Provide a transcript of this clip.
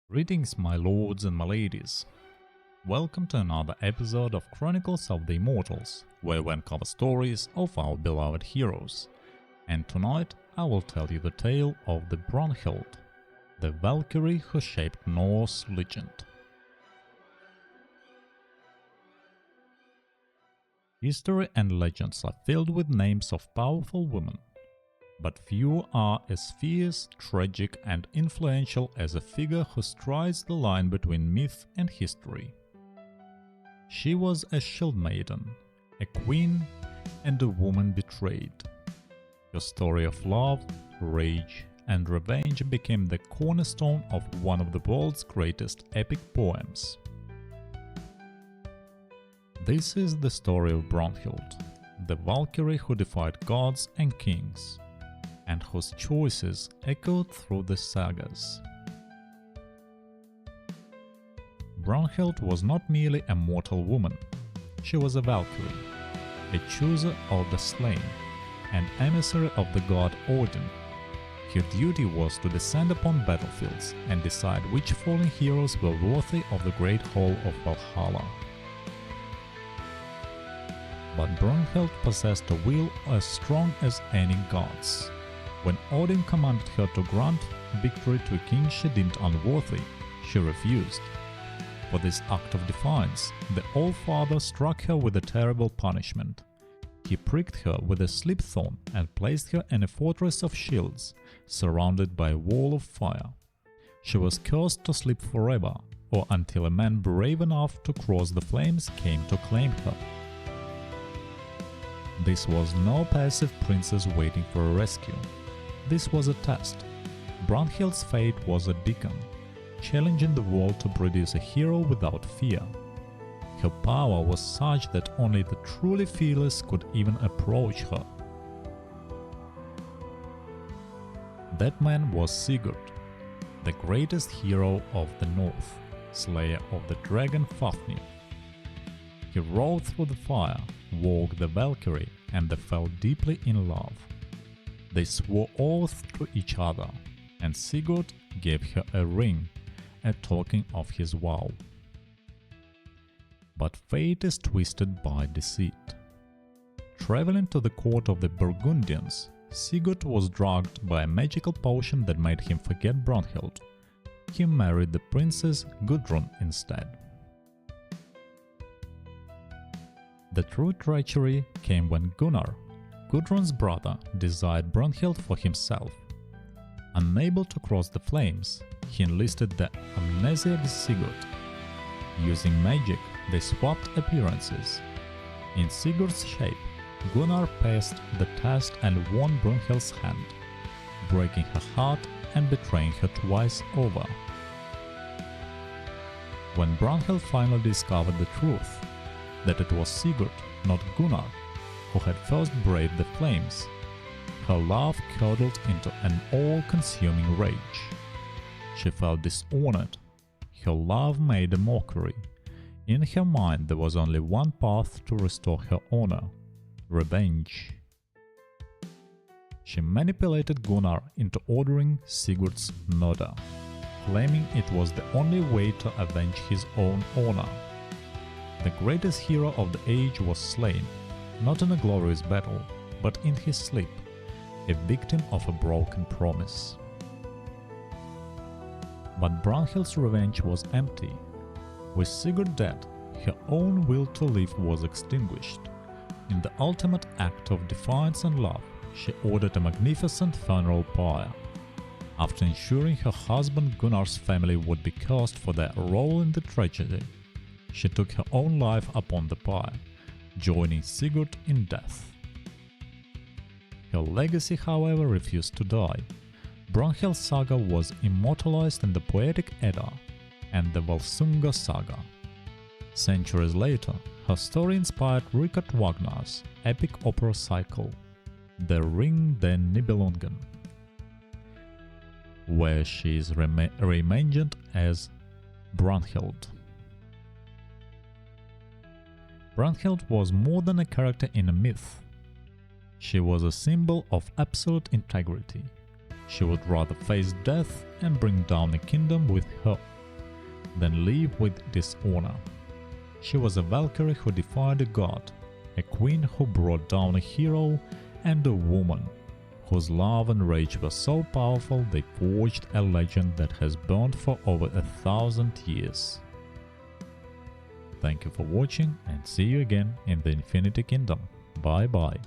Greetings, my lords and my ladies. Welcome to another episode of Chronicles of the Immortals, where we uncover stories of our beloved heroes. And tonight I will tell you the tale of the Brynhild, the Valkyrie who shaped Norse legend. History and legends are filled with names of powerful women, but few are as fierce, tragic and influential as a figure who straddles the line between myth and history. She was a shield maiden, a queen and a woman betrayed. Her story of love, rage and revenge became the cornerstone of one of the world's greatest epic poems. This is the story of Brynhild, the Valkyrie who defied gods and kings, and whose choices echoed through the sagas. Brynhild was not merely a mortal woman, she was a Valkyrie, a chooser of the slain, an emissary of the god Odin. Her duty was to descend upon battlefields and decide which fallen heroes were worthy of the great hall of Valhalla. But Brynhild possessed a will as strong as any god's. When Odin commanded her to grant victory to a king she deemed unworthy, she refused. For this act of defiance, the All-Father struck her with a terrible punishment. He pricked her with a slip-thorn and placed her in a fortress of shields, surrounded by a wall of fire. She was cursed to sleep forever, or until a man brave enough to cross the flames came to claim her. This was no passive princess waiting for a rescue. This was a test. Brynhild's fate was a beacon, challenging the world to produce a hero without fear. Her power was such that only the truly fearless could even approach her. That man was Sigurd, the greatest hero of the North, slayer of the dragon Fafnir. He rode through the fire, walked the Valkyrie, and they fell deeply in love. They swore oaths to each other, and Sigurd gave her a ring, a token of his vow. But fate is twisted by deceit. Traveling to the court of the Burgundians, Sigurd was drugged by a magical potion that made him forget Brynhild. He married the princess Gudrun instead. The true treachery came when Gunnar, Gudrun's brother, desired Brynhild for himself. Unable to cross the flames, he enlisted the amnesiac Sigurd. Using magic, they swapped appearances. In Sigurd's shape, Gunnar passed the test and won Brynhild's hand, breaking her heart and betraying her twice over. When Brynhild finally discovered the truth, that it was Sigurd, not Gunnar, who had first braved the flames, her love curdled into an all-consuming rage. She felt dishonored. Her love made a mockery. In her mind there was only one path to restore her honor: revenge. She manipulated Gunnar into ordering Sigurd's murder, claiming it was the only way to avenge his own honor. The greatest hero of the age was slain, not in a glorious battle, but in his sleep, a victim of a broken promise. But Brynhild's revenge was empty. With Sigurd dead, her own will to live was extinguished. In the ultimate act of defiance and love, she ordered a magnificent funeral pyre. After ensuring her husband Gunnar's family would be cursed for their role in the tragedy, she took her own life upon the pyre, joining Sigurd in death. Her legacy, however, refused to die. Brynhild's saga was immortalized in the Poetic Edda and the Volsunga saga. Centuries later, her story inspired Richard Wagner's epic opera cycle, The Ring den Nibelungen, where she is reimagined as Brynhild. Brynhild was more than a character in a myth. She was a symbol of absolute integrity. She would rather face death and bring down a kingdom with her than live with dishonor. She was a Valkyrie who defied a god, a queen who brought down a hero, and a woman whose love and rage were so powerful they forged a legend that has burned for over 1,000 years. Thank you for watching and see you again in the Infinity Kingdom. Bye bye.